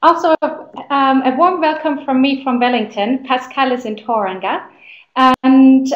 Also, a warm welcome from me from Wellington. Pascal is in Tauranga. And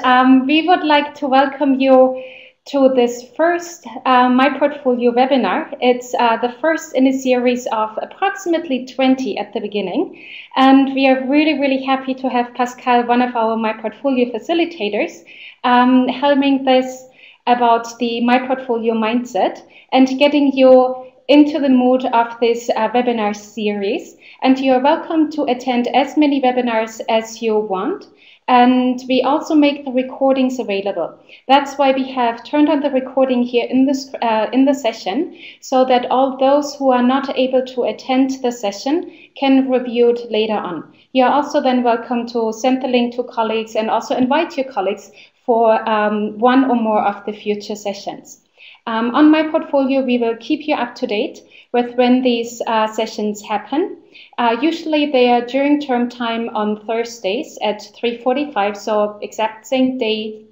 we would like to welcome you to this first My Portfolio webinar. It's the first in a series of approximately 20 at the beginning. And we are really, really happy to have Pascal, one of our My Portfolio facilitators, helming this about the My Portfolio mindset and getting you into the mood of this webinar series. And you're welcome to attend as many webinars as you want. And we also make the recordings available. That's why we have turned on the recording here in the session, so that all those who are not able to attend the session can review it later on. You are also then welcome to send the link to colleagues and also invite your colleagues for one or more of the future sessions. On My Portfolio, we will keep you up to date with when these sessions happen. Usually they are during term time on Thursdays at 3:45, so exact same day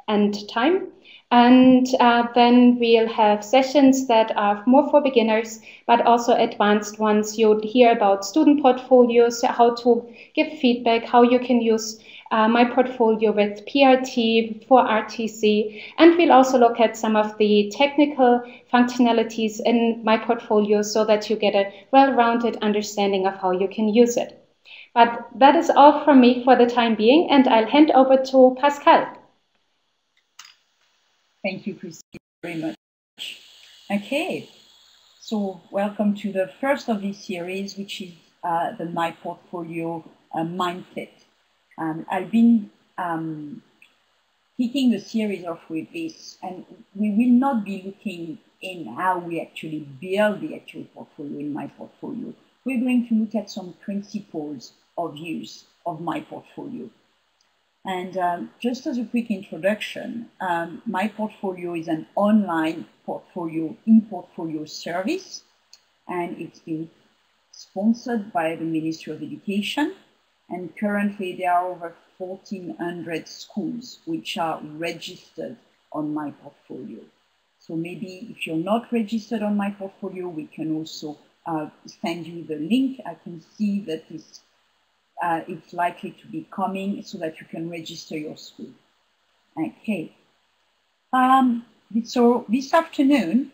and time. And then we'll have sessions that are more for beginners, but also advanced ones. You'll hear about student portfolios, how to give feedback, how you can use My Portfolio with PRT for RTC, and we'll also look at some of the technical functionalities in My Portfolio so that you get a well-rounded understanding of how you can use it. But that is all from me for the time being, and I'll hand over to Pascal. Thank you, Christine, very much. Okay, so welcome to the first of this series, which is the My Portfolio mindset. I've been kicking the series off with this, and we will not be looking in how we actually build the actual portfolio in My Portfolio. We're going to look at some principles of use of My Portfolio. And just as a quick introduction, My Portfolio is an online portfolio in-portfolio service, and it's been sponsored by the Ministry of Education. And currently there are over 1,400 schools which are registered on My Portfolio. So maybe if you're not registered on My Portfolio, we can also send you the link. I can see that it's likely to be coming so that you can register your school. Okay. So this afternoon,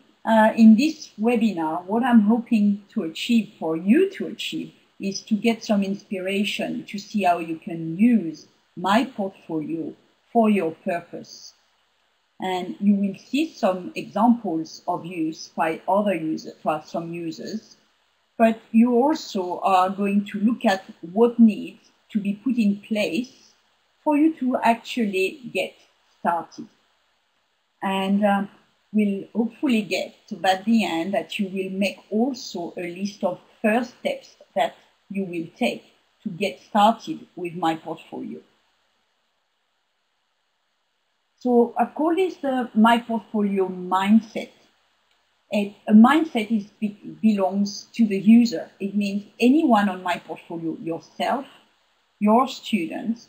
in this webinar, what I'm hoping to achieve for you to achieve is to get some inspiration to see how you can use My Portfolio for your purpose. And you will see some examples of use by other users, by some users, but you also are going to look at what needs to be put in place for you to actually get started. And we'll hopefully get to at the end that you will make also a list of first steps that you will take to get started with My Portfolio. So I call this the My Portfolio mindset. A mindset belongs to the user. It means anyone on My Portfolio, yourself, your students,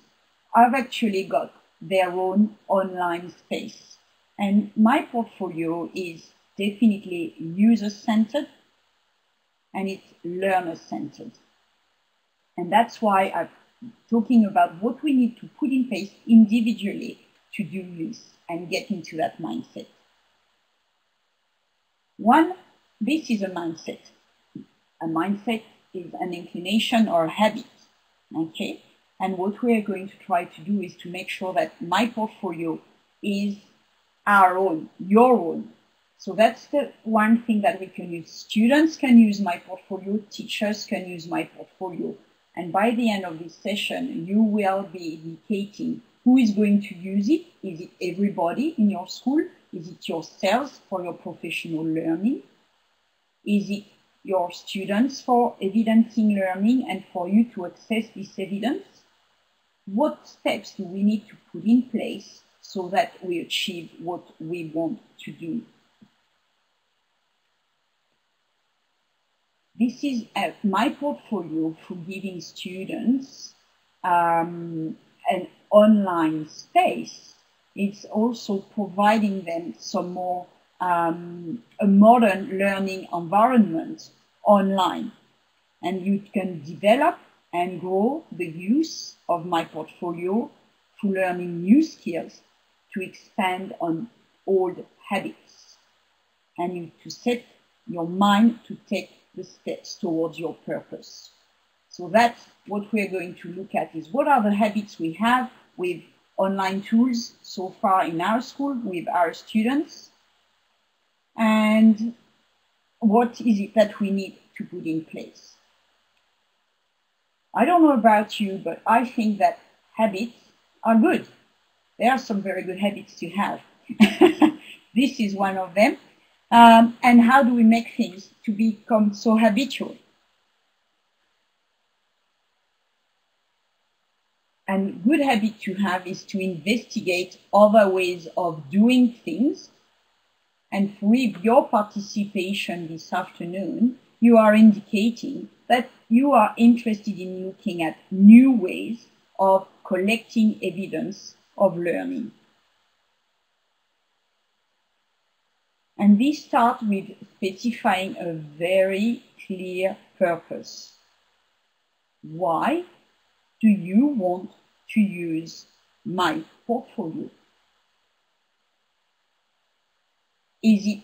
have actually got their own online space. And My Portfolio is definitely user-centered and it's learner-centered. And that's why I'm talking about what we need to put in place individually to do this and get into that mindset. One, this is a mindset. A mindset is an inclination or a habit, okay? And what we are going to try to do is to make sure that My Portfolio is our own, your own. So that's the one thing that we can use. Students can use My Portfolio, teachers can use My Portfolio. And by the end of this session, you will be indicating who is going to use it. Is it everybody in your school? Is it yourselves for your professional learning? Is it your students for evidencing learning and for you to access this evidence? What steps do we need to put in place so that we achieve what we want to do? This is My Portfolio for giving students an online space. It's also providing them some more a modern learning environment online. and you can develop and grow the use of MyPortfolio through learning new skills to expand on old habits, and you to set your mind to take the steps towards your purpose. So that's what we're going to look at, is what are the habits we have with online tools so far in our school with our students, and what is it that we need to put in place. I don't know about you, but I think that habits are good. There are some very good habits to have. This is one of them. And how do we make things to become so habitual? And good habit to have is to investigate other ways of doing things. And with your participation this afternoon, you are indicating that you are interested in looking at new ways of collecting evidence of learning. And this starts with specifying a very clear purpose. Why do you want to use MyPortfolio? Is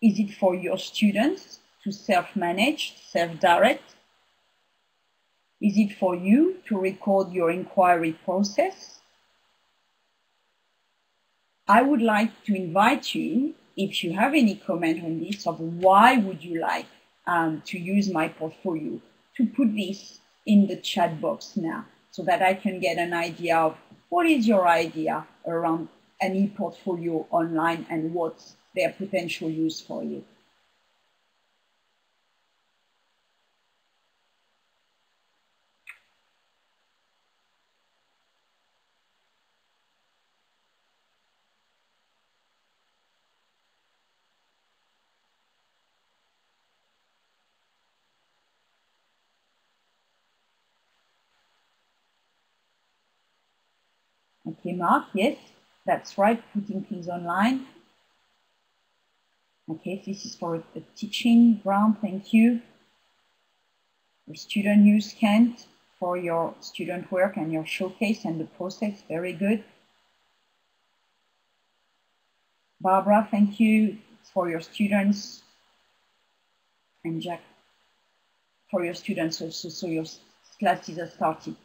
it for your students to self-manage, self-direct? Is it for you to record your inquiry process? I would like to invite you, if you have any comment on this, of why would you like to use MyPortfolio, to put this in the chat box now, so that I can get an idea of what is your idea around an e-portfolio online and what's their potential use for you. Okay, Mark, yes, that's right, putting things online. Okay, this is for a teaching ground, thank you. For student use Kent, for your student work and your showcase and the process, very good. Barbara, thank you for your students. And Jack, for your students also, so your classes are started.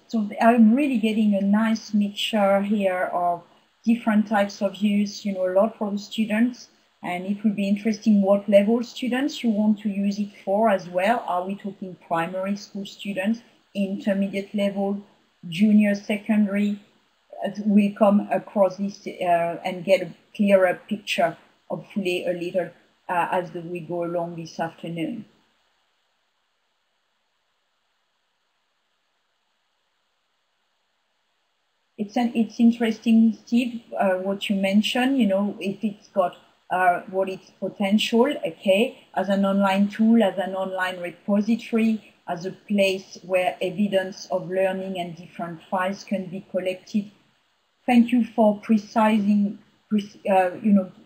So I'm really getting a nice mixture here of different types of use, a lot for the students. And it would be interesting what level students you want to use it for as well. Are we talking primary school students, intermediate level, junior secondary? We'll come across this and get a clearer picture, hopefully a little as we go along this afternoon. It's interesting, Steve, what you mentioned, if it's got what its potential, okay, as an online tool, as an online repository, as a place where evidence of learning and different files can be collected. Thank you for precising,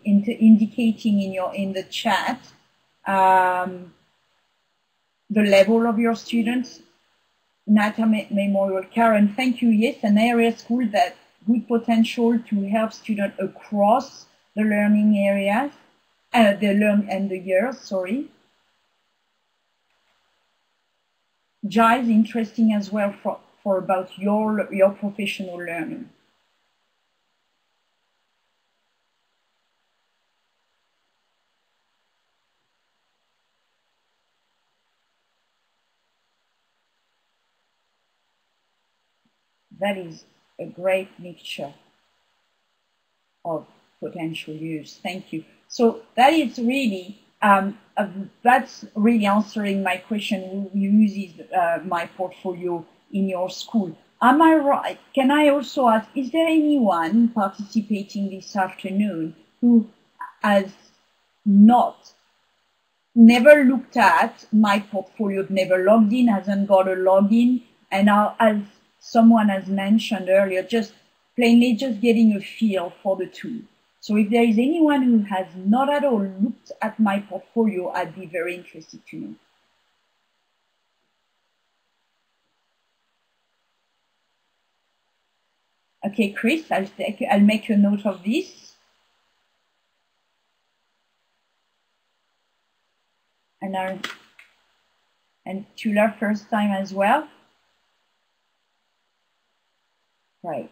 indicating in the chat the level of your students. Nata Memorial Karen, thank you. Yes, an area school that good potential to help students across the learning areas, the years, sorry. Giles, interesting as well for about your professional learning. That is a great mixture of potential use. Thank you. So that is really that's really answering my question. Who uses MyPortfolio in your school? Am I right? Can I also ask, is there anyone participating this afternoon who has never looked at my portfolio, never logged in, hasn't got a login, and now, as someone has mentioned earlier, just plainly just getting a feel for the tool. So if there is anyone who has not at all looked at my portfolio, I'd be very interested to know. Okay, Chris, I'll make a note of this. And Tula, first time as well. Right.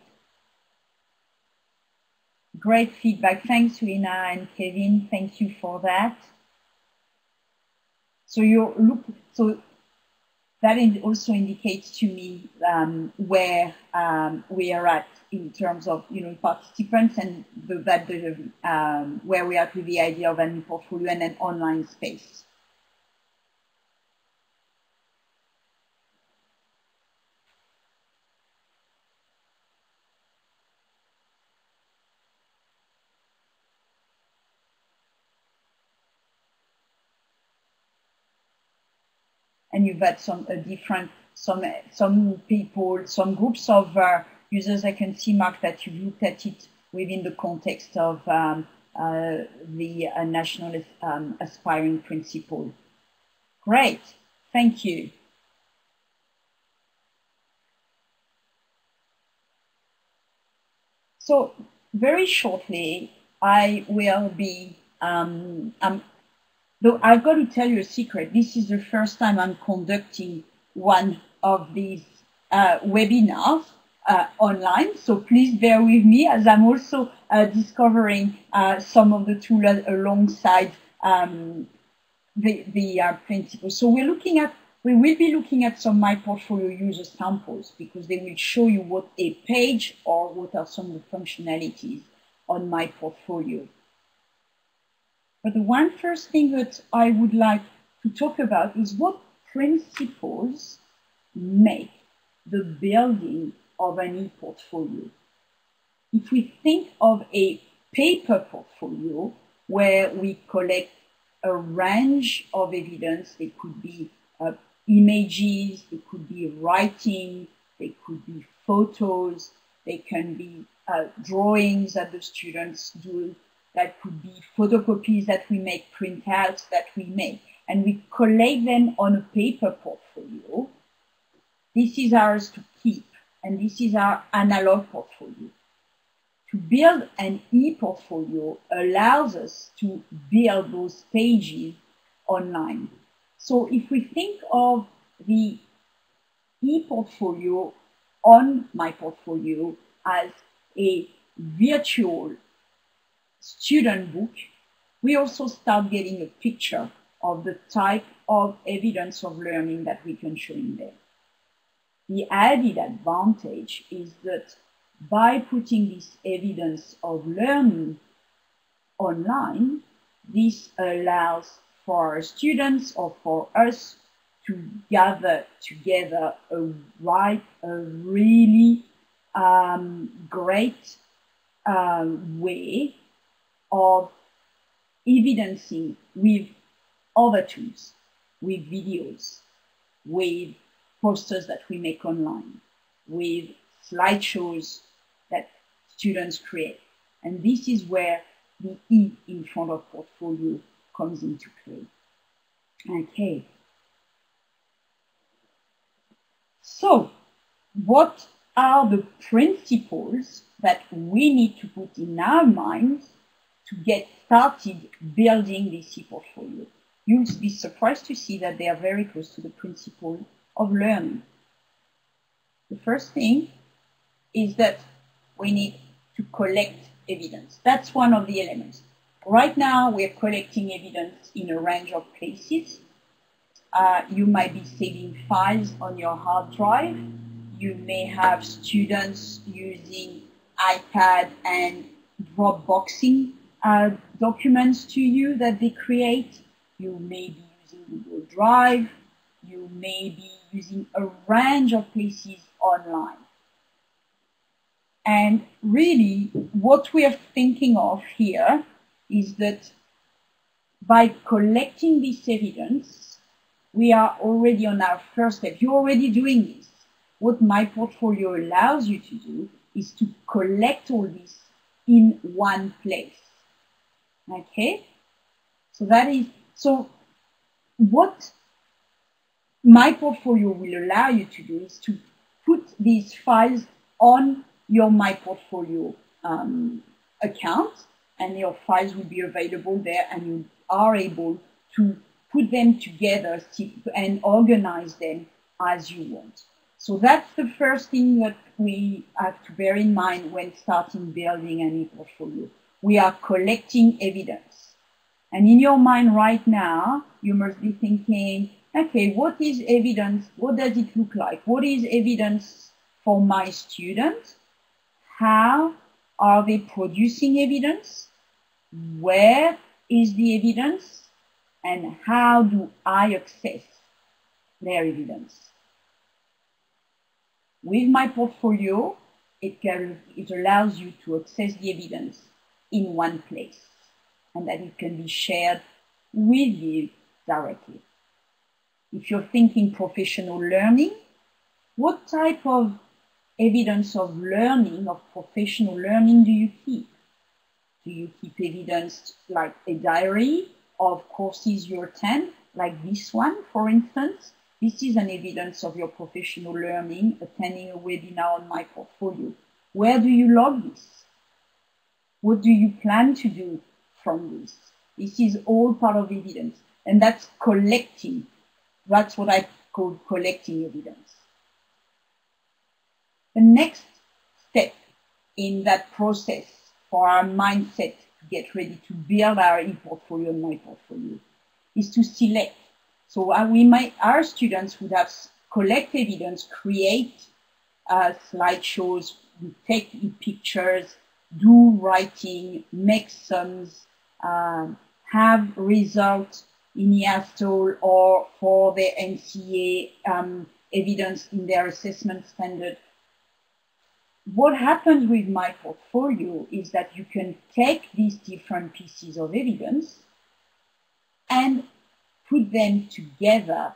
Great feedback. Thanks, Rina and Kevin. Thank you for that. So that also indicates to me where we are at in terms of participants and where we are with the idea of a portfolio and an online space. And you've had some people, some groups of users. I can see, Mark, that you've looked at it within the context of the National Aspiring Principal. Great, thank you. So very shortly, I will be though I've got to tell you a secret. This is the first time I'm conducting one of these webinars online. So please bear with me as I'm also discovering some of the tools alongside the principles. So we will be looking at some MyPortfolio user samples because they will show you what a page or what are some of the functionalities on MyPortfolio. But the one first thing that I would like to talk about is what principles make the building of an e-portfolio. If we think of a paper portfolio where we collect a range of evidence, they could be images, they could be writing, they could be photos, they can be drawings that the students do, that could be photocopies that we make, printouts that we make, and we collect them on a paper portfolio. This is ours to keep, and this is our analog portfolio. To build an e-portfolio allows us to build those pages online. So if we think of the e-portfolio on MyPortfolio as a virtual student book, we also start getting a picture of the type of evidence of learning that we can show in there. The added advantage is that by putting this evidence of learning online, this allows for our students or for us to gather together a really great way of evidencing with other tools, with videos, with posters that we make online, with slideshows that students create. And this is where the E in front of portfolio comes into play. Okay. So, what are the principles that we need to put in our minds to get started building this e-portfolio? You'll be surprised to see that they are very close to the principle of learning. The first thing is that we need to collect evidence. That's one of the elements. Right now, we're collecting evidence in a range of places. You might be saving files on your hard drive. You may have students using iPad and Dropboxing documents to you that they create. You may be using Google Drive. You may be using a range of places online. And really, what we are thinking of here is that by collecting this evidence, we are already on our first step. You're already doing this. What MyPortfolio allows you to do is to collect all this in one place. Okay? So what MyPortfolio will allow you to do is to put these files on your MyPortfolio account, and your files will be available there, and you are able to put them together and organize them as you want. So that's the first thing that we have to bear in mind when starting building an e-portfolio. We are collecting evidence. And in your mind right now, you must be thinking, okay, what is evidence? What does it look like? What is evidence for my students? How are they producing evidence? Where is the evidence? And how do I access their evidence? With MyPortfolio, it allows you to access the evidence in one place, and that it can be shared with you directly. If you're thinking professional learning, what type of evidence of learning, of professional learning, do you keep? Do you keep evidence like a diary of courses you attend, like this one, for instance? This is an evidence of your professional learning, attending a webinar on MyPortfolio. Where do you log this? What do you plan to do from this? This is all part of evidence, and that's collecting. That's what I call collecting evidence. The next step in that process for our mindset to get ready to build our e-portfolio and MyPortfolio is to select. So our students would have collect evidence, create slideshows, take pictures, do writing, make sums, have results in EASTOL or for their NCA evidence in their assessment standard. What happens with MyPortfolio is that you can take these different pieces of evidence and put them together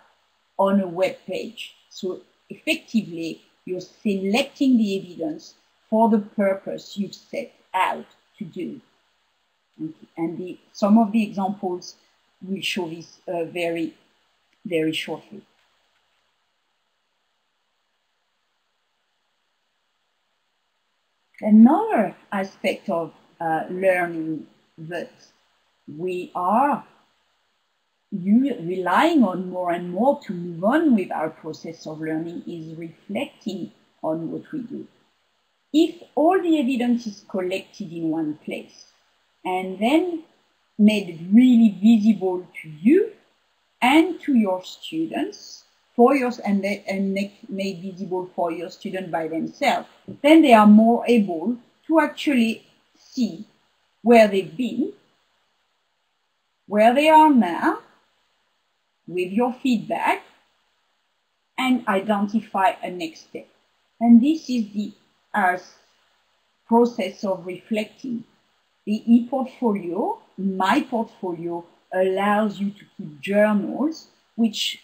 on a web page. So effectively, you're selecting the evidence for the purpose you've set out to do. And some of the examples will show this very, very shortly. Another aspect of learning that we are relying on more and more to move on with our process of learning is reflecting on what we do. If all the evidence is collected in one place and then made really visible to you and to your students, and made visible for your students by themselves, then they are more able to actually see where they've been, where they are now, with your feedback, and identify a next step. And this is our process of reflecting. The e-portfolio, MyPortfolio, allows you to keep journals which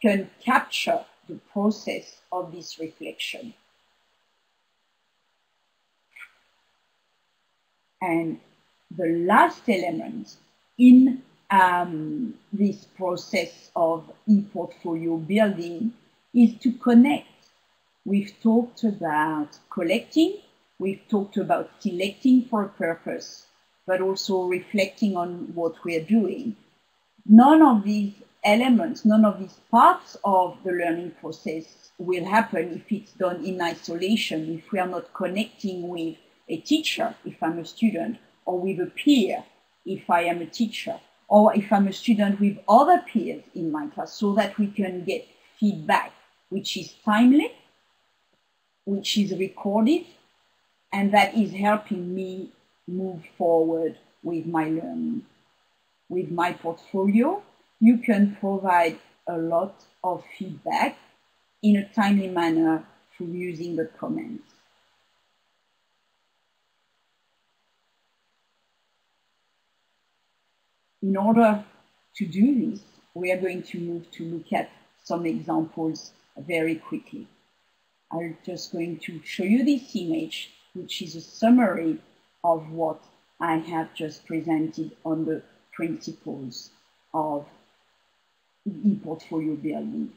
can capture the process of this reflection. And the last element in this process of e-portfolio building is to connect. We've talked about collecting, we've talked about selecting for a purpose, but also reflecting on what we're doing. None of these elements, none of these parts of the learning process will happen if it's done in isolation, if we are not connecting with a teacher, if I'm a student, or with a peer, if I am a teacher, or if I'm a student with other peers in my class, so that we can get feedback which is timely, which is recorded, and that is helping me move forward with my learning. With MyPortfolio, you can provide a lot of feedback in a timely manner through using the comments. In order to do this, we are going to move to look at some examples very quickly. I'm just going to show you this image, which is a summary of what I have just presented on the principles of e-portfolio building.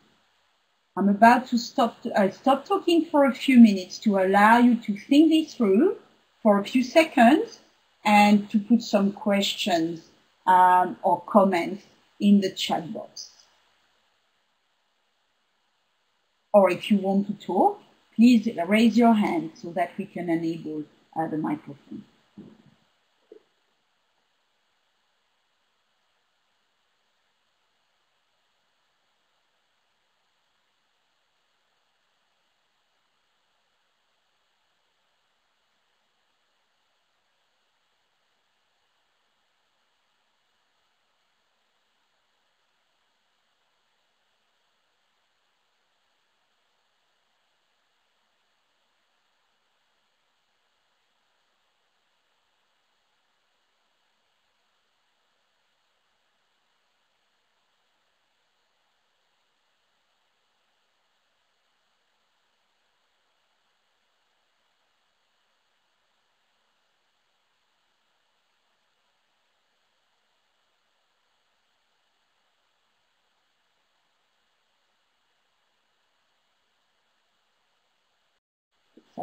I'm about to stop talking for a few minutes to allow you to think this through for a few seconds and to put some questions or comments in the chat box. Or if you want to talk, please raise your hand so that we can enable the microphone.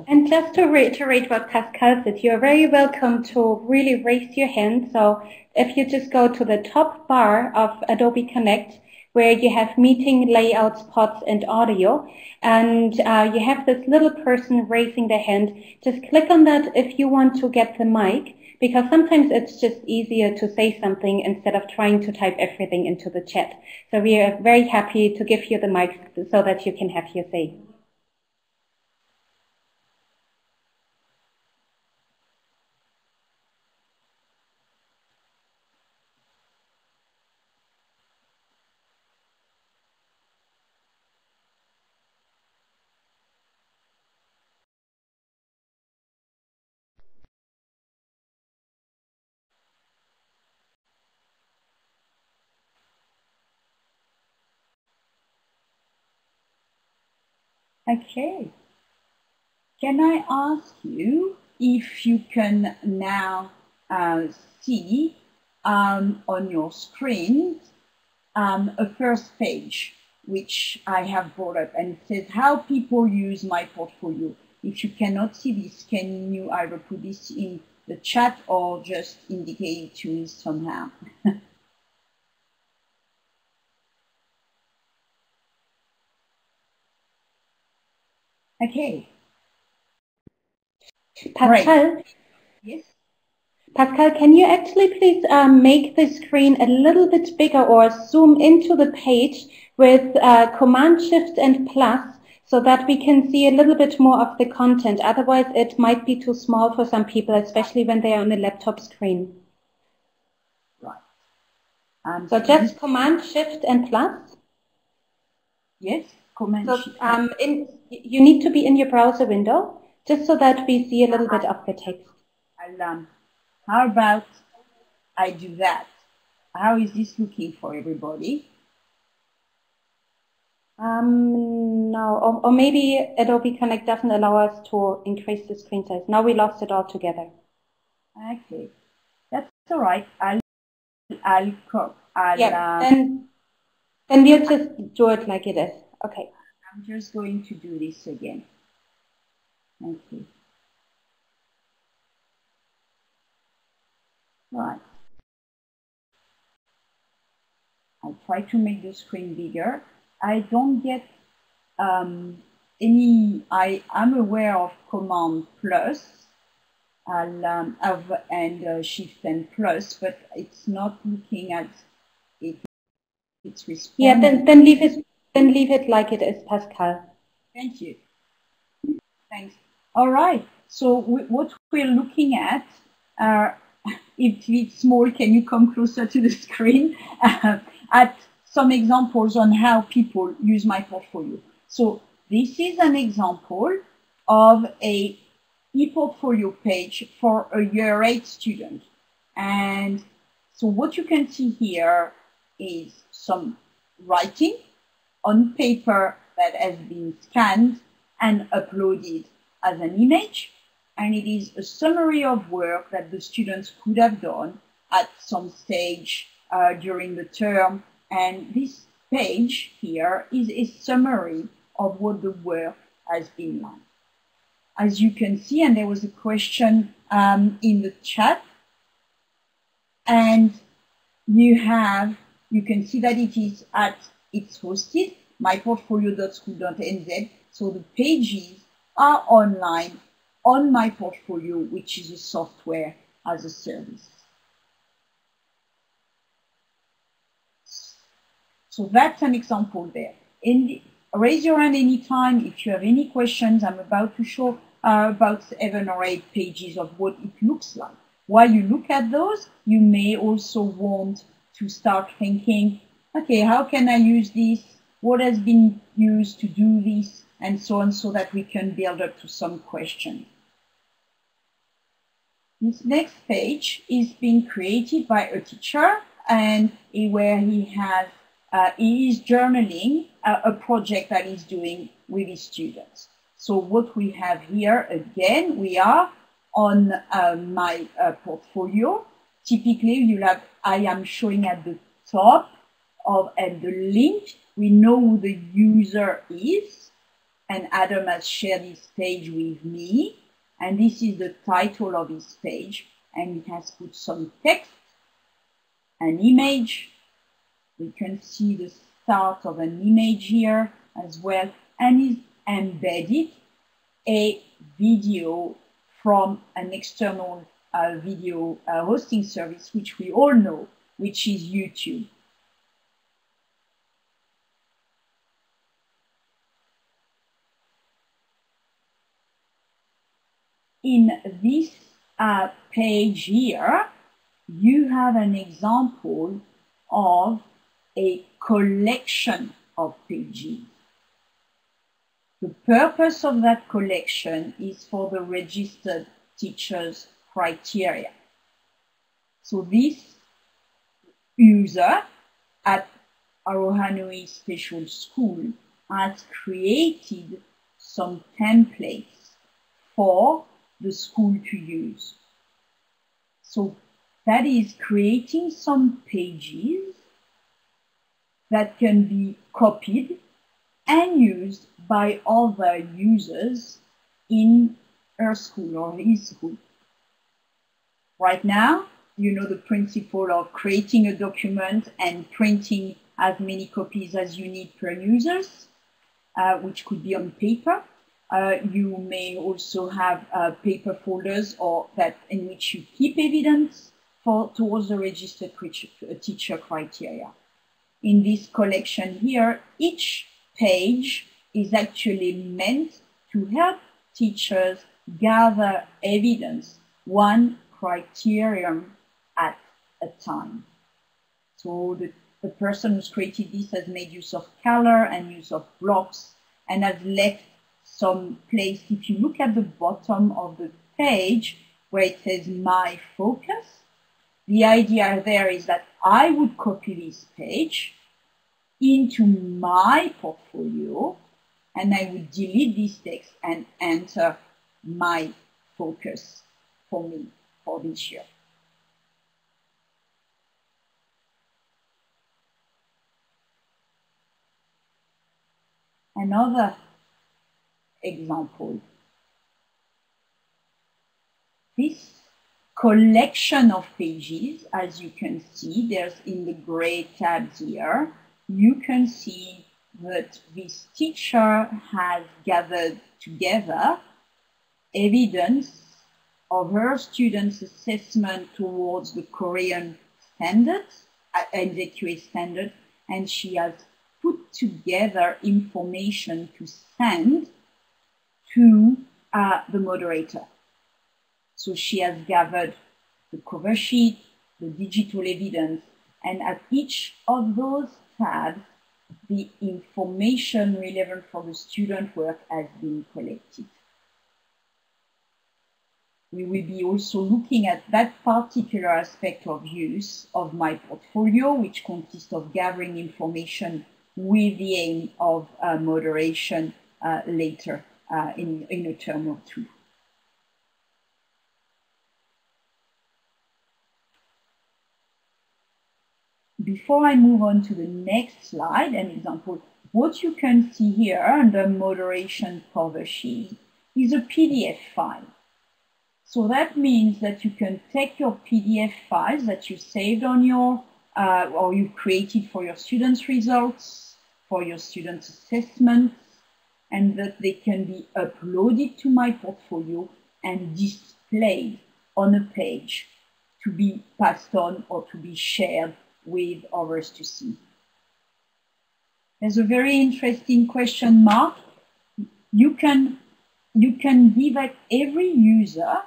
And just to reiterate what Pascal said, you're very welcome to really raise your hand. So if you just go to the top bar of Adobe Connect, where you have meeting layouts, pods, and audio, and you have this little person raising their hand, just click on that if you want to get the mic, because sometimes it's just easier to say something instead of trying to type everything into the chat. So we are very happy to give you the mic so that you can have your say. Okay. Can I ask you if you can now see on your screen a first page which I have brought up, and it says how people use MyPortfolio. If you cannot see this, can you either put this in the chat or just indicate it to me somehow? Okay. Pascal? Great. Yes. Pascal, can you actually please make the screen a little bit bigger or zoom into the page with Command Shift and plus so that we can see a little bit more of the content? Otherwise, it might be too small for some people, especially when they are on the laptop screen. Right. So just Command Shift and plus? Yes, Command Shift. You need to be in your browser window just so that we see a little bit of the text. How about I do that? How is this looking for everybody? No, or maybe Adobe Connect doesn't allow us to increase the screen size. Now we lost it all together. Okay, that's all right. Then we'll just do it like it is. Okay. I'm just going to do this again. Okay. Right. I'll try to make the screen bigger. I don't get any. I'm aware of Command plus and Shift and plus, but it's not looking at it. It's responding. Yeah, then leave it like it is, Pascal. Thank you. Thanks. All right. So what we're looking at, if it's small, can you come closer to the screen? At some examples on how people use MyPortfolio. So this is an example of a ePortfolio page for a year 8 student. And so what you can see here is some writing on paper that has been scanned and uploaded as an image, and it is a summary of work that the students could have done at some stage during the term. And this page here is a summary of what the work has been like. As you can see, and there was a question in the chat, and you can see that it's hosted myportfolio.school.nz. So the pages are online on MyPortfolio, which is a software as a service. So that's an example there. Raise your hand anytime if you have any questions. I'm about to show about 7 or 8 pages of what it looks like. While you look at those, you may also want to start thinking, okay, how can I use this? What has been used to do this? And so on, so that we can build up to some questions. This next page is being created by a teacher, and where he is journaling a project that he's doing with his students. So what we have here, again, we are on my portfolio. Typically, you'll have, I am showing at the top and the link. We know who the user is, and Adam has shared his page with me. And this is the title of his page, and he has put some text, an image. We can see the start of an image here as well, and he's embedded a video from an external video hosting service, which we all know, which is YouTube. In this page here, you have an example of a collection of pages. The purpose of that collection is for the registered teacher's criteria. So this user at Arohanui Special School has created some templates for the school to use. So that is creating some pages that can be copied and used by other users in her school or his school. Right now, you know the principle of creating a document and printing as many copies as you need per users, which could be on paper. You may also have paper folders in which you keep evidence towards the registered teacher criteria. In this collection here, each page is actually meant to help teachers gather evidence, one criterion at a time. So the person who's created this has made use of color and use of blocks and has left some place. If you look at the bottom of the page where it says My Focus, the idea there is that I would copy this page into my portfolio and I would delete this text and enter my focus for me for this year. Another example. This collection of pages, as you can see, there's in the gray tabs here, you can see that this teacher has gathered together evidence of her students' assessment towards the Korean standards, NZQA standard, and she has put together information to send to the moderator. So she has gathered the cover sheet, the digital evidence, and at each of those tabs, the information relevant for the student work has been collected. We will be also looking at that particular aspect of use of MyPortfolio, which consists of gathering information with the aim of moderation later in a term or two. Before I move on to the next slide, an example, what you can see here under moderation cover sheet is a PDF file. So that means that you can take your PDF files that you saved on your, or you created for your students' results, for your students' assessments, and that they can be uploaded to MyPortfolio and displayed on a page to be passed on or to be shared with others to see. There's a very interesting question mark. You can give every user.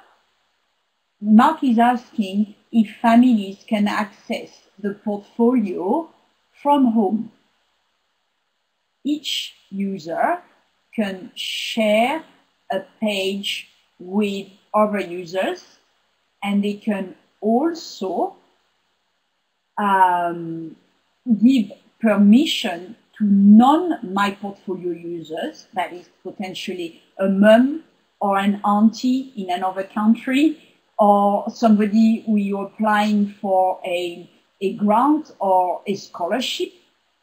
Mark is asking if families can access the portfolio from home. Each user can share a page with other users, and they can also give permission to non-MyPortfolio users, that is potentially a mum or an auntie in another country, or somebody who you're applying for a grant or a scholarship.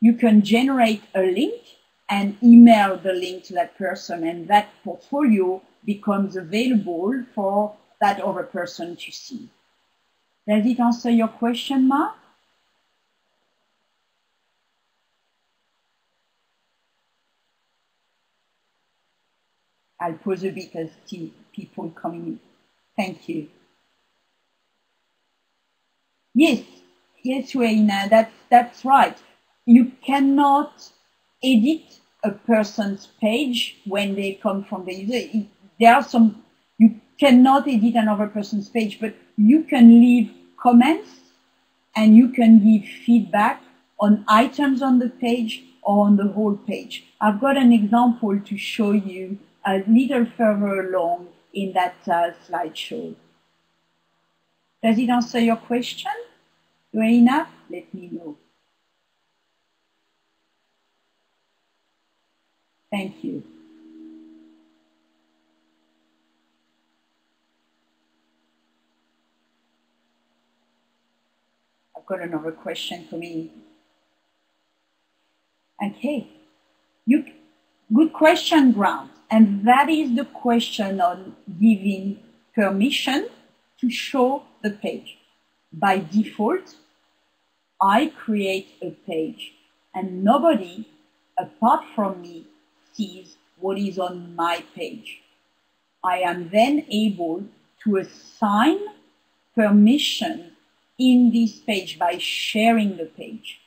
You can generate a link and email the link to that person, and that portfolio becomes available for that other person to see. Does it answer your question, Mark? I'll pause a bit as see people coming in. Thank you. Yes, Reina, that's right. You cannot edit a person's page when they come from the user. There are some, you cannot edit another person's page, but you can leave comments and you can give feedback on items on the page or on the whole page. I've got an example to show you a little further along in that slideshow. Does it answer your question, Reina? Let me know. Thank you. I've got another question coming. Okay. Good question, Grant. And that is the question on giving permission to show the page. By default, I create a page and nobody apart from me sees what is on my page. I am then able to assign permission in this page by sharing the page.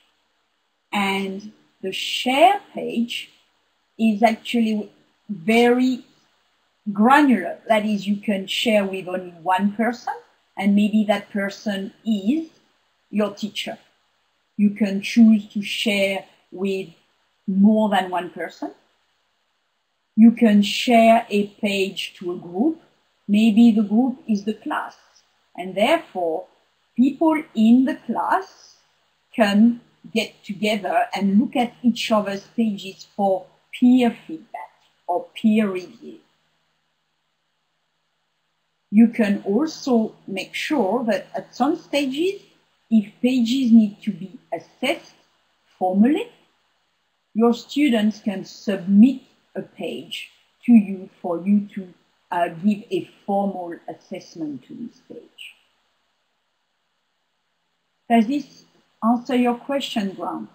And the share page is actually very granular. That is, you can share with only one person, and maybe that person is your teacher. You can choose to share with more than one person. You can share a page to a group. Maybe the group is the class, and therefore people in the class can get together and look at each other's pages for peer feedback or peer review. You can also make sure that at some stages, if pages need to be assessed formally, your students can submit a page to you for you to give a formal assessment to this page. Does this answer your question, Grant?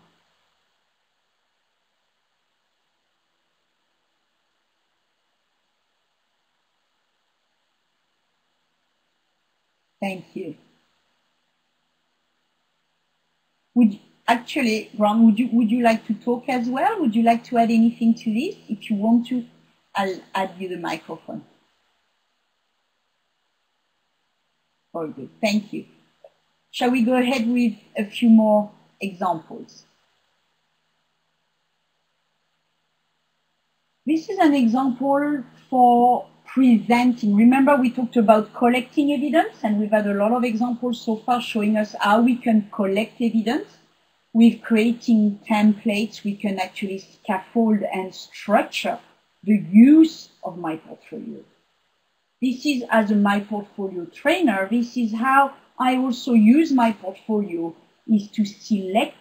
Thank you. Actually, Grant, would you like to talk as well? Would you like to add anything to this? If you want to, I'll add you the microphone. All good. Thank you. Shall we go ahead with a few more examples? This is an example for presenting. Remember, we talked about collecting evidence, and we've had a lot of examples so far showing us how we can collect evidence. With creating templates, we can actually scaffold and structure the use of MyPortfolio. This is, as a MyPortfolio trainer, this is how I also use MyPortfolio, is to select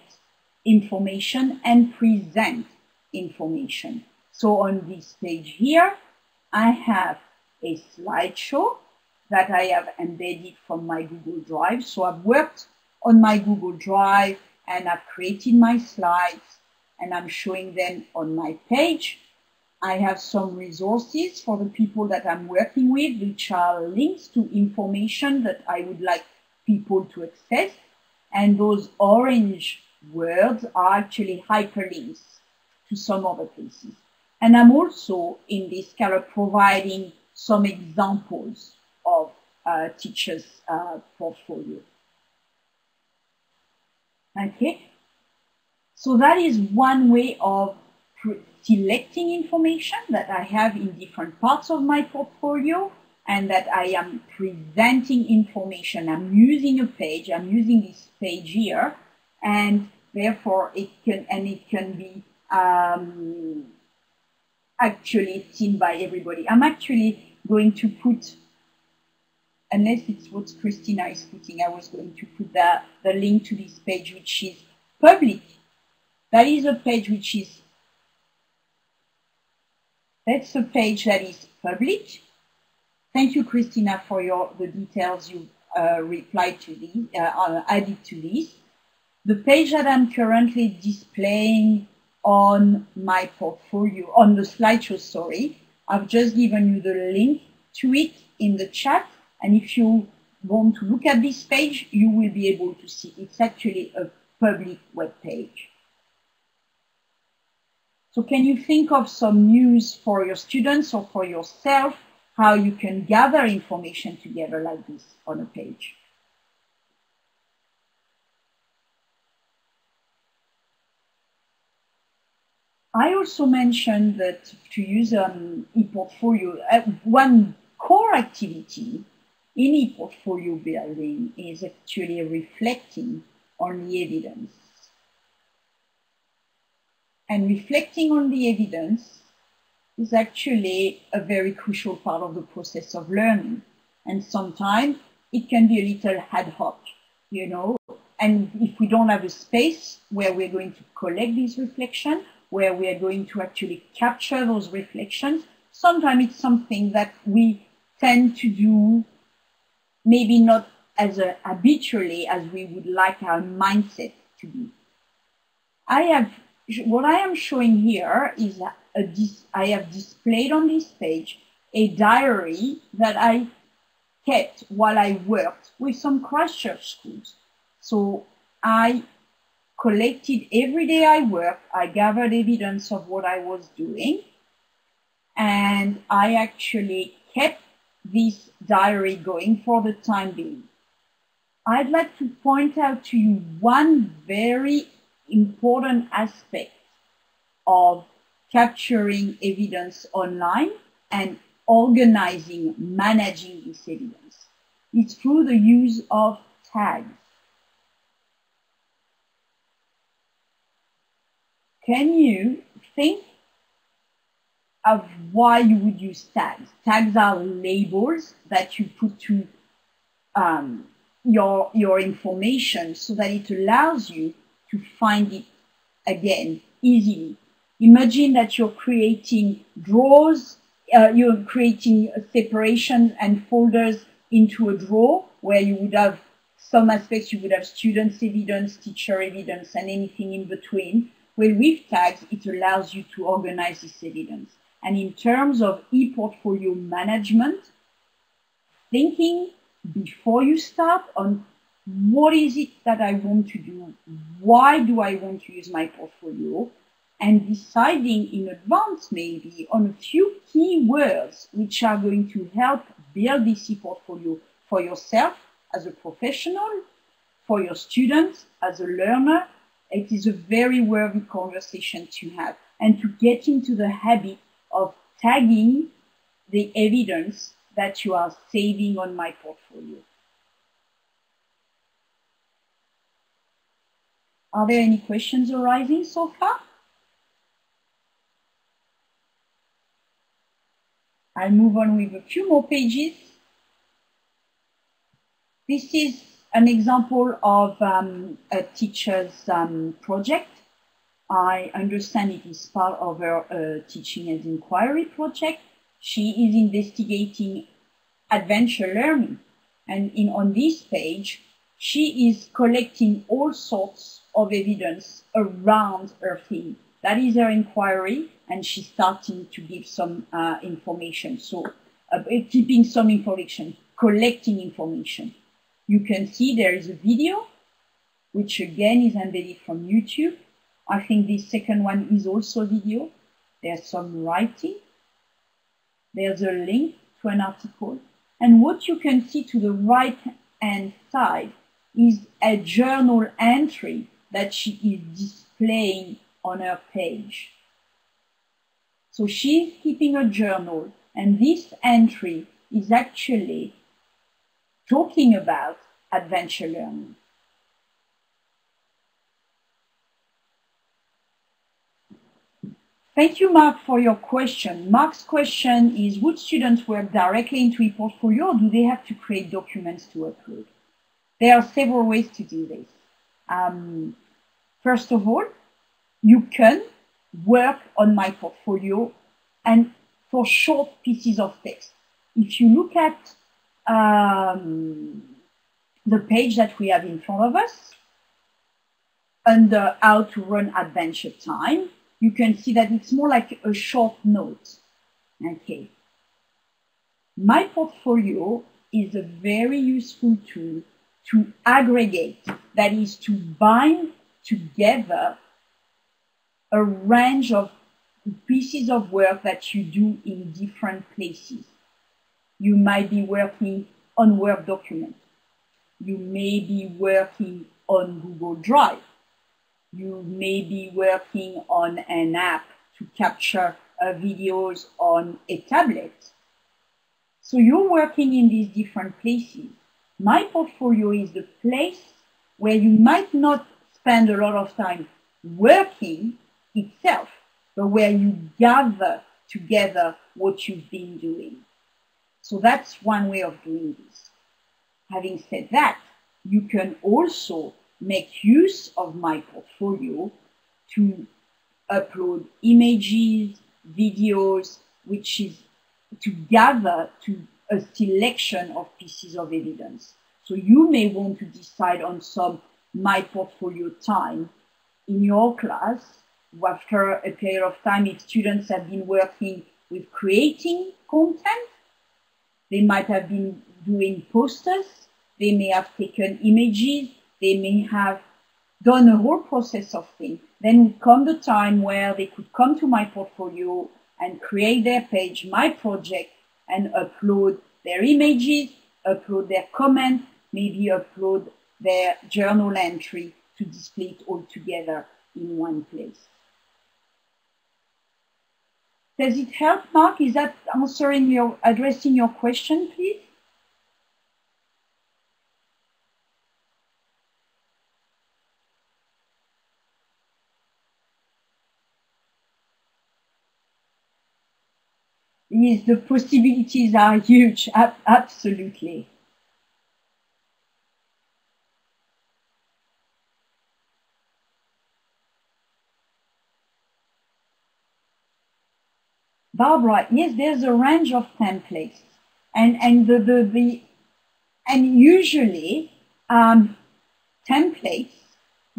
information and present information. So on this page here, I have a slideshow that I have embedded from my Google Drive. So I've worked on my Google Drive and I've created my slides and I'm showing them on my page. I have some resources for the people that I'm working with, which are links to information that I would like people to access. And those orange words are actually hyperlinks to some other places. And I'm also in this color providing some examples of teachers' portfolio. Okay, so that is one way of selecting information that I have in different parts of my portfolio, and that I am presenting information. I'm using a page. I'm using this page here, and therefore it can be actually seen by everybody. I'm actually going to put, unless it's what Christina is putting, I was going to put the link to this page, which is public. That is a page which is, that's a page that is public. Thank you, Christina, for the details you replied to these, added to this. The page that I'm currently displaying on my portfolio, on the slideshow, sorry, I've just given you the link to it in the chat. And if you want to look at this page, you will be able to see it's actually a public web page. So can you think of some news for your students or for yourself, how you can gather information together like this on a page? I also mentioned that to use ePortfolio, one core activity in ePortfolio building is actually reflecting on the evidence. And reflecting on the evidence is actually a very crucial part of the process of learning. And sometimes it can be a little ad hoc, you know. And if we don't have a space where we're going to collect these reflections, where we are going to actually capture those reflections, sometimes it's something that we tend to do, maybe not as habitually as we would like our mindset to be. What I am showing here is I have displayed on this page a diary that I kept while I worked with some Christchurch schools. So I collected every day I worked, I gathered evidence of what I was doing, and I actually kept this diary going for the time being. I'd like to point out to you one very important aspect of capturing evidence online and organizing, managing this evidence. It's through the use of tags. Can you think of why you would use tags? Tags are labels that you put to your information so that it allows you to find it again easily. Imagine that you're creating drawers, you're creating separations and folders into a drawer where you would have some aspects, you would have students' evidence, teacher evidence, and anything in between. Well, with tags, it allows you to organize this evidence. And in terms of ePortfolio management, thinking before you start on what is it that I want to do, why do I want to use my portfolio, and deciding in advance maybe on a few keywords which are going to help build this ePortfolio for yourself as a professional, for your students as a learner. It is a very worthy conversation to have, and to get into the habit of tagging the evidence that you are saving on MyPortfolio. Are there any questions arising so far? I'll move on with a few more pages. This is an example of a teacher's project. I understand it is part of her teaching as inquiry project. She is investigating adventure learning. And on this page, she is collecting all sorts of evidence around her theme. That is her inquiry, and she's starting to give some information. So keeping some information, collecting information. You can see there is a video, which again is embedded from YouTube. I think this second one is also video. There's some writing. There's a link to an article. And what you can see to the right-hand side is a journal entry that she is displaying on her page. So she's keeping a journal, and this entry is actually talking about adventure learning. Thank you, Mark, for your question. Mark's question is, would students work directly into ePortfolio, or do they have to create documents to upload? There are several ways to do this. First of all, you can work on MyPortfolio and for short pieces of text. If you look at the page that we have in front of us, under how to run Adventure Time, you can see that it's more like a short note. Okay. MyPortfolio is a very useful tool to aggregate, that is to bind together a range of pieces of work that you do in different places. You might be working on Word document. You may be working on Google Drive. You may be working on an app to capture videos on a tablet. So you're working in these different places. MyPortfolio is the place where you might not spend a lot of time working itself, but where you gather together what you've been doing. So that's one way of doing this. Having said that, you can also make use of MyPortfolio to upload images, videos, which is to gather to a selection of pieces of evidence. So you may want to decide on some MyPortfolio time in your class after a period of time. If students have been working with creating content, they might have been doing posters, they may have taken images, they may have done a whole process of things. Then would come the time where they could come to MyPortfolio and create their page, My Project, and upload their images, upload their comments, maybe upload their journal entry to display it all together in one place. Does it help, Mark? Is that addressing your question, please? Yes, the possibilities are huge, absolutely. Barbara, yes, there's a range of templates, and usually templates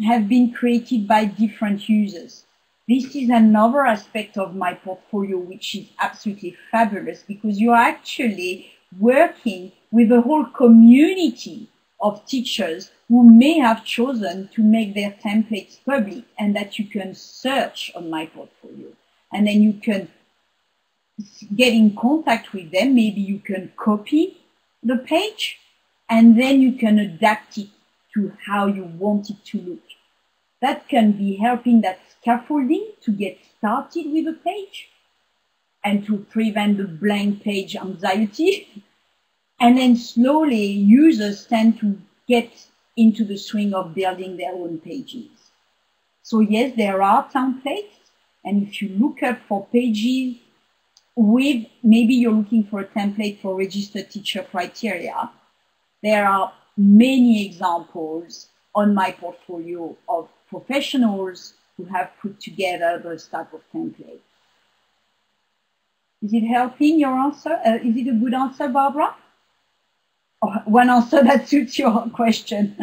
have been created by different users. This is another aspect of MyPortfolio, which is absolutely fabulous, because you are actually working with a whole community of teachers who may have chosen to make their templates public, and that you can search on MyPortfolio. And then you can get in contact with them. Maybe you can copy the page, and then you can adapt it to how you want it to look. That can be helping that scaffolding to get started with a page. and to prevent the blank page anxiety. And then slowly users tend to get into the swing of building their own pages. So yes, there are templates. And if you look up for pages with, maybe you're looking for a template for registered teacher criteria, there are many examples on MyPortfolio of professionals who have put together those type of templates. Is it helping your answer? Is it a good answer, Barbara? Or one answer that suits your question?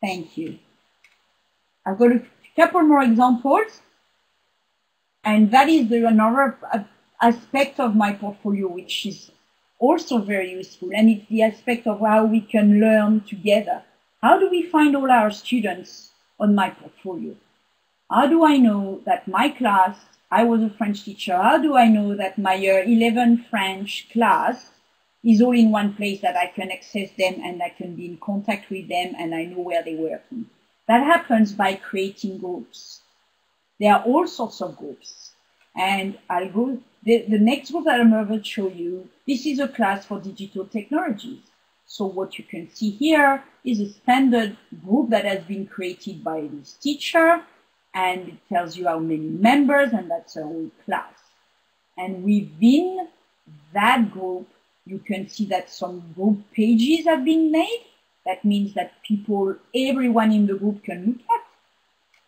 Thank you. I've got a couple more examples. And that is another aspect of MyPortfolio, which is also very useful. And it's the aspect of how we can learn together. How do we find all our students on MyPortfolio? How do I know that my class, I was a French teacher, how do I know that my year 11 French class is all in one place, that I can access them and I can be in contact with them and I know where they're working? That happens by creating groups. There are all sorts of groups. And I'll go, the next group that I'm going to show you, this is a class for digital technologies. So what you can see here is a standard group that has been created by this teacher, and it tells you how many members, and that's a whole class. And within that group, you can see that some group pages have been made. That means that people, everyone in the group can look at.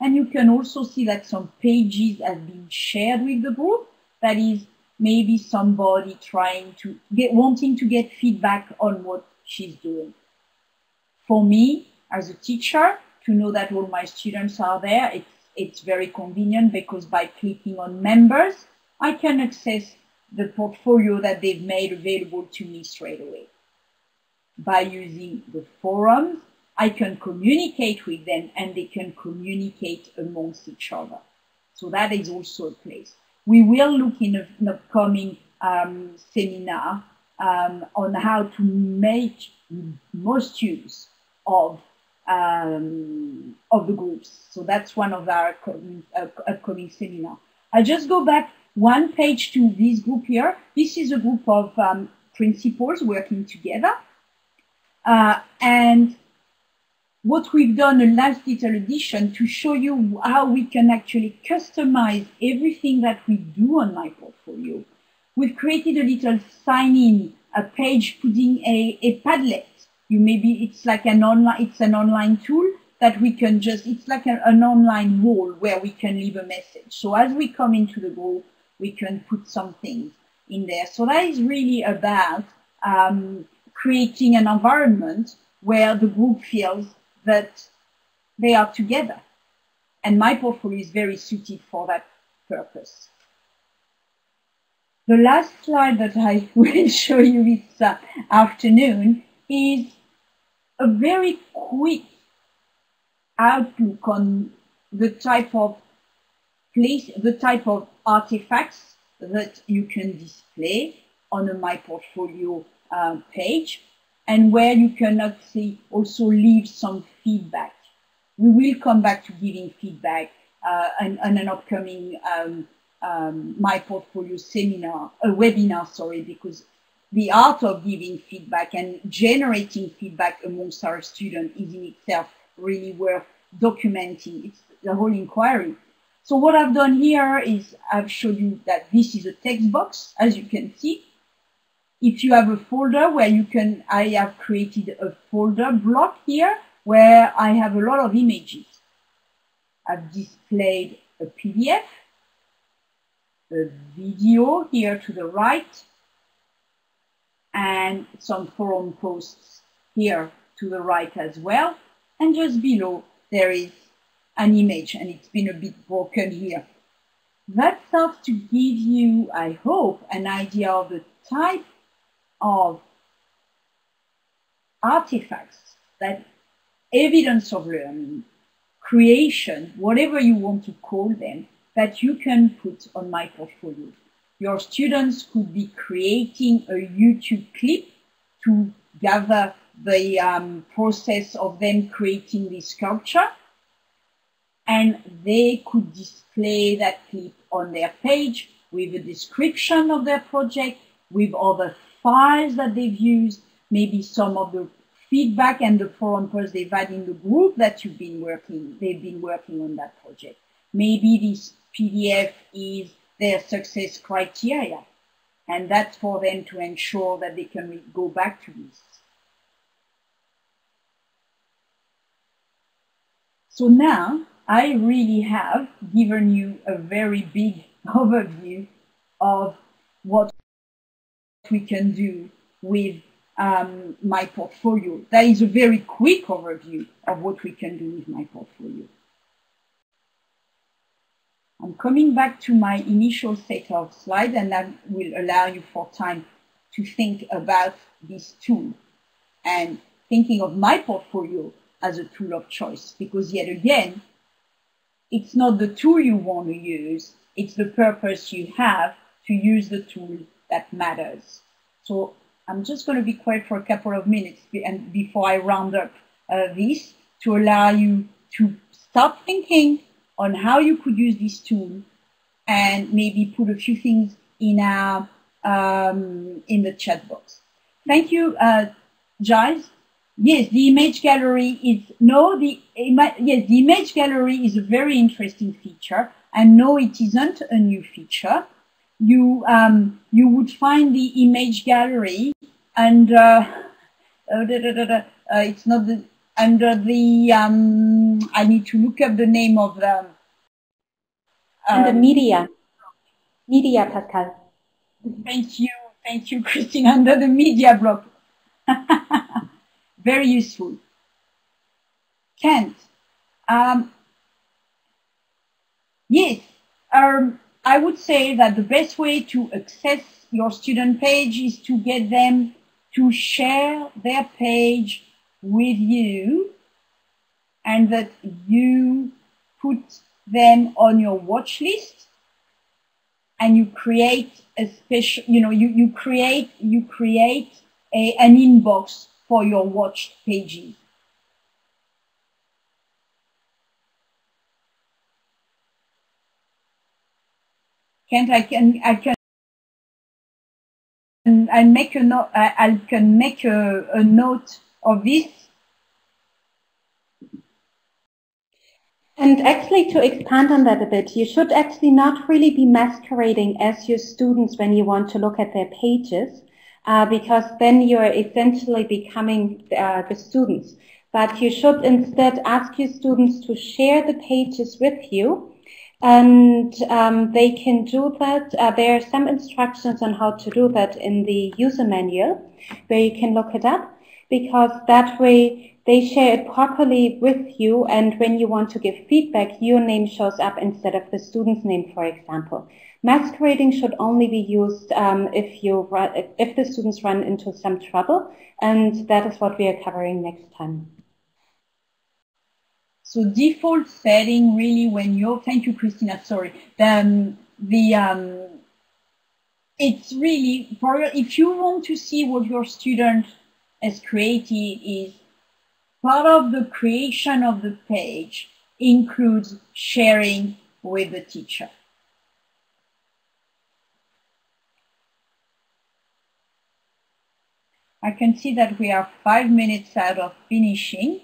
And you can also see that some pages have been shared with the group. That is maybe somebody wanting to get feedback on what she's doing. For me, as a teacher, to know that all my students are there, it's very convenient, because by clicking on members, I can access the portfolio that they've made available to me straight away. By using the forums, I can communicate with them and they can communicate amongst each other. So that is also a place. We will look in an upcoming seminar on how to make most use of the groups. So that's one of our upcoming seminar. I'll just go back one page to this group here. This is a group of principals working together. And what we've done in last little edition to show you how we can actually customize everything that we do on MyPortfolio. We've created a little sign-in, a page putting a Padlet. It's like an online tool that we can it's like an online wall where we can leave a message. So as we come into the group, we can put some things in there. So that is really about creating an environment where the group feels that they are together. And MyPortfolio is very suited for that purpose. The last slide that I will show you this afternoon is a very quick outlook on the type of artifacts that you can display on a MyPortfolio page, and where you can actually also leave some feedback. We will come back to giving feedback on an upcoming MyPortfolio webinar, because the art of giving feedback and generating feedback amongst our students is in itself really worth documenting. It's the whole inquiry. So what I've done here is I've showed you that this is a text box, as you can see. If you have a folder where I have created a folder block here where I have a lot of images. I've displayed a PDF, a video here to the right, and some forum posts here to the right as well. And just below, there is an image, and it's been a bit broken here. That starts to give you, I hope, an idea of the type of artifacts, that evidence of learning, creation, whatever you want to call them, that you can put on MyPortfolio. Your students could be creating a YouTube clip to gather the process of them creating this sculpture. and they could display that clip on their page with a description of their project, with other files that they've used, maybe some of the feedback and the parameters they've had in the group that they've been working on that project. Maybe this PDF is their success criteria, and that's for them to ensure that they can go back to this. So now I really have given you a very big overview of what we can do with MyPortfolio. That is a very quick overview of what we can do with MyPortfolio. I'm coming back to my initial set of slides, and that will allow you for time to think about this tool and thinking of MyPortfolio as a tool of choice, because yet again, it's not the tool you want to use, it's the purpose you have to use the tool that matters. So I'm just going to be quiet for a couple of minutes and before I round up this, to allow you to start thinking on how you could use this tool and maybe put a few things in our in the chat box. Thank you, Giles. Yes, the image gallery is the image gallery is a very interesting feature, and no, it isn't a new feature. You would find the image gallery under it's not the under the I need to look up the name of the under media, Pascal. Thank you, Christine. Under the media block. Very useful. Kent. Yes, I would say that the best way to access your student page is to get them to share their page with you, and that you put them on your watch list, and you create a special, you create an inbox for your watched pages. Kent, I can make a note. I can make a note of this. And actually, to expand on that a bit, you should actually not really be masquerading as your students when you want to look at their pages, because then you're essentially becoming the students. But you should instead ask your students to share the pages with you, and they can do that. There are some instructions on how to do that in the user manual, where you can look it up, because that way they share it properly with you, and when you want to give feedback, your name shows up instead of the student's name, for example. Masquerading should only be used if the students run into some trouble, and that is what we are covering next time. So default setting really when you're, thank you, Christina, sorry. It's really, if you want to see what your student has created, is part of the creation of the page includes sharing with the teacher. I can see that we are 5 minutes out of finishing,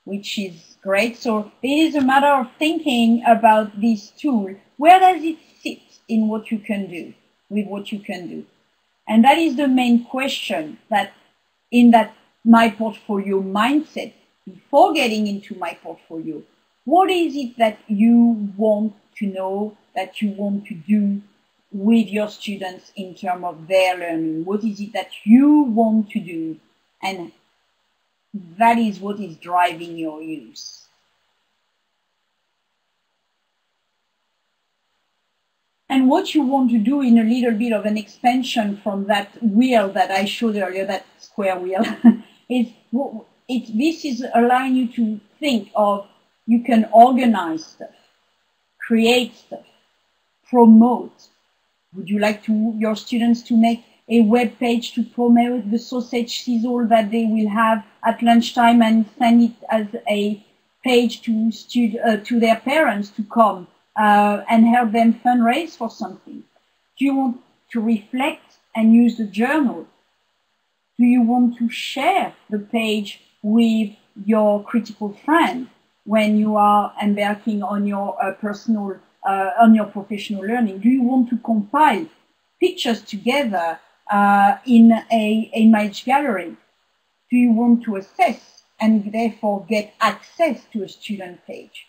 which is great. So it is a matter of thinking about this tool. Where does it sit in what you can do, with what you can do? And that is the main question, that in that MyPortfolio mindset, before getting into MyPortfolio, what is it that you want to know, that you want to do with your students in terms of their learning? What is it that you want to do? And that is what is driving your use. And what you want to do in a little bit of an expansion from that wheel that I showed earlier, that square wheel, is this is allowing you to think of, you can organize stuff, create stuff, promote. Would you like your students to make a web page to promote the sausage sizzle that they will have at lunchtime and send it as a page to their parents to come and help them fundraise for something? Do you want to reflect and use the journal? Do you want to share the page with your critical friend when you are embarking on your on your professional learning? Do you want to compile pictures together in a image gallery? Do you want to assess and therefore get access to a student page?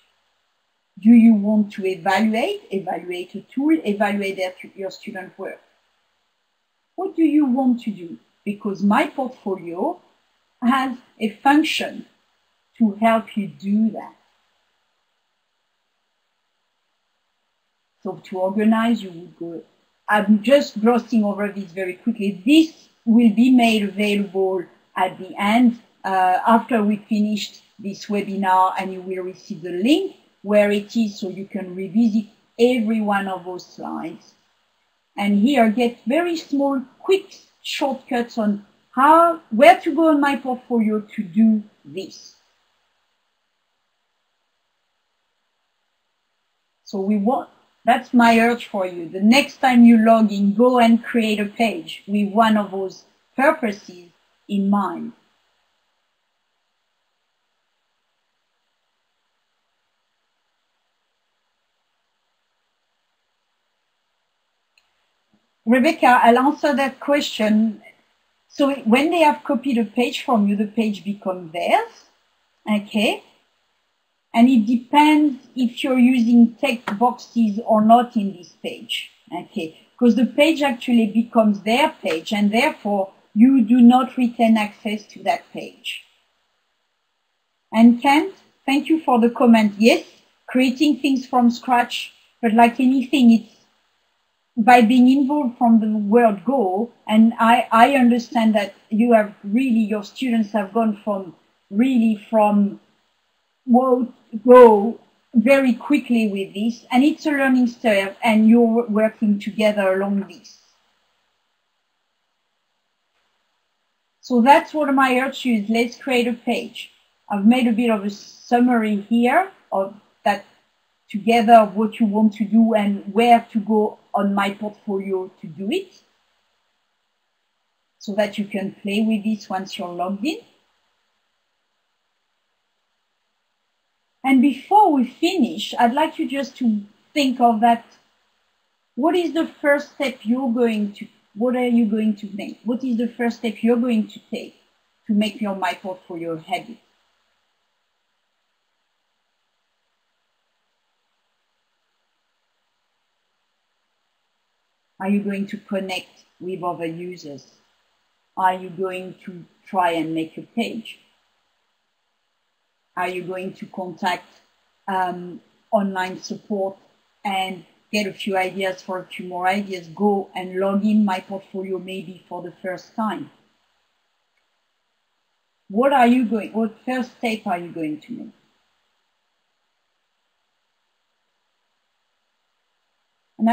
Do you want to evaluate a tool, evaluate your student work? What do you want to do? Because MyPortfolio has a function to help you do that. So to organize, you would go, I'm just glossing over this very quickly. This will be made available at the end after we finished this webinar, and you will receive the link where it is so you can revisit every one of those slides. And here get very small, quick shortcuts on where to go on MyPortfolio to do this. So that's my urge for you. The next time you log in, go and create a page with one of those purposes in mind. Rebecca, I'll answer that question. So when they have copied a page from you, the page becomes theirs, okay? And it depends if you're using text boxes or not in this page, okay? Because the page actually becomes their page, and therefore you do not retain access to that page. And Kent, thank you for the comment. Yes, creating things from scratch, but like anything, it's by being involved from the word go, and I understand that you have really, your students have gone from go very quickly with this, and it's a learning curve, and you're working together along this. So that's what my urge is. Let's create a page. I've made a bit of a summary here of that together of what you want to do and where to go on MyPortfolio to do it, so that you can play with this once you're logged in. And before we finish, I'd like you just to think of that. What is the first step what are you going to make? What is the first step you're going to take to make your MyPortfolio a habit? Are you going to connect with other users? Are you going to try and make a page? Are you going to contact online support and get a few ideas for a few more ideas? Go and log in MyPortfolio maybe for the first time. What first step are you going to make? And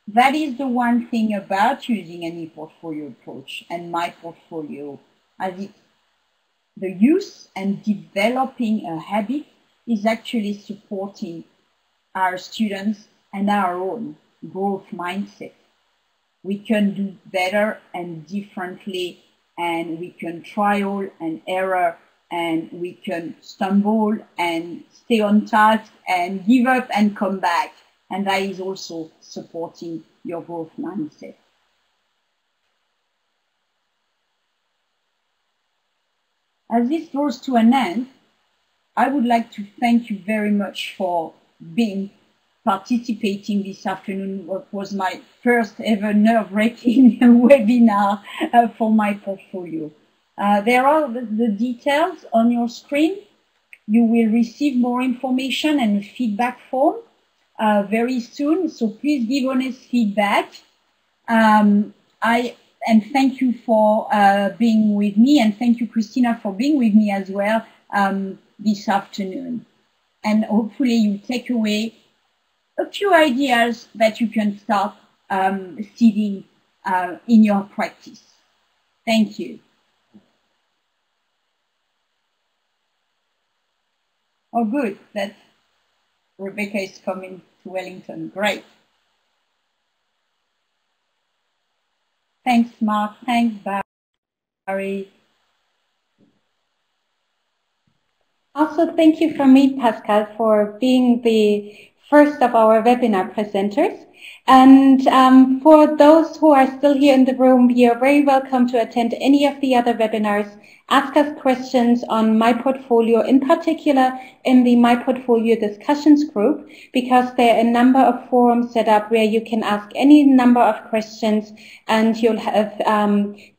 that is the one thing about using any portfolio approach and MyPortfolio, as the use and developing a habit is actually supporting our students and our own growth mindset. We can do better and differently, and we can trial and error, and we can stumble and stay on task and give up and come back. And that is also supporting your growth mindset. As this draws to an end, I would like to thank you very much for participating this afternoon. What was my first ever nerve-wracking webinar for MyPortfolio. There are the details on your screen. You will receive more information and a feedback form very soon. So please give honest feedback. And thank you for being with me, and thank you, Christina, for being with me as well this afternoon. And hopefully you take away a few ideas that you can start seeding in your practice. Thank you. Oh, good. That Rebecca is coming to Wellington. Great. Thanks, Mark. Thanks, Barry. Also, thank you from me, Pascal, for being the first of our webinar presenters. And for those who are still here in the room, you are very welcome to attend any of the other webinars. Ask us questions on MyPortfolio, in particular in the MyPortfolio discussions group, because there are a number of forums set up where you can ask any number of questions and you'll have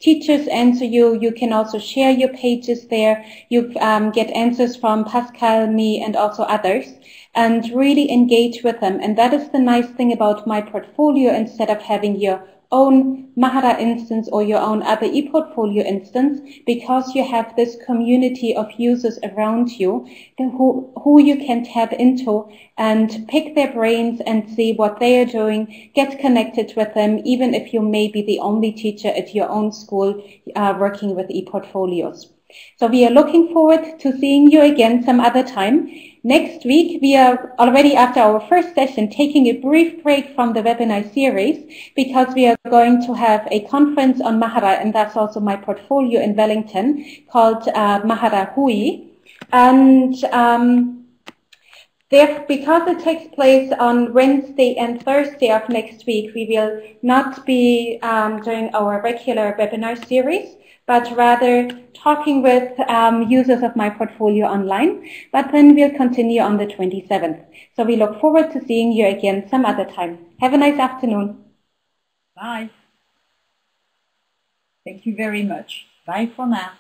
teachers answer you. You can also share your pages there. You get answers from Pascal, me, and also others, and really engage with them. And that is the nice thing about MyPortfolio. Instead of having your own Mahara instance or your own other ePortfolio instance, because you have this community of users around you who you can tap into and pick their brains and see what they are doing, get connected with them, even if you may be the only teacher at your own school working with ePortfolios. So we are looking forward to seeing you again some other time. Next week, we are already after our first session taking a brief break from the webinar series because we are going to have a conference on Mahara, and that's also MyPortfolio in Wellington, called Mahara Hui. And because it takes place on Wednesday and Thursday of next week, we will not be doing our regular webinar series, but rather talking with users of MyPortfolio online. But then we'll continue on the 27th. So we look forward to seeing you again some other time. Have a nice afternoon. Bye. Thank you very much. Bye for now.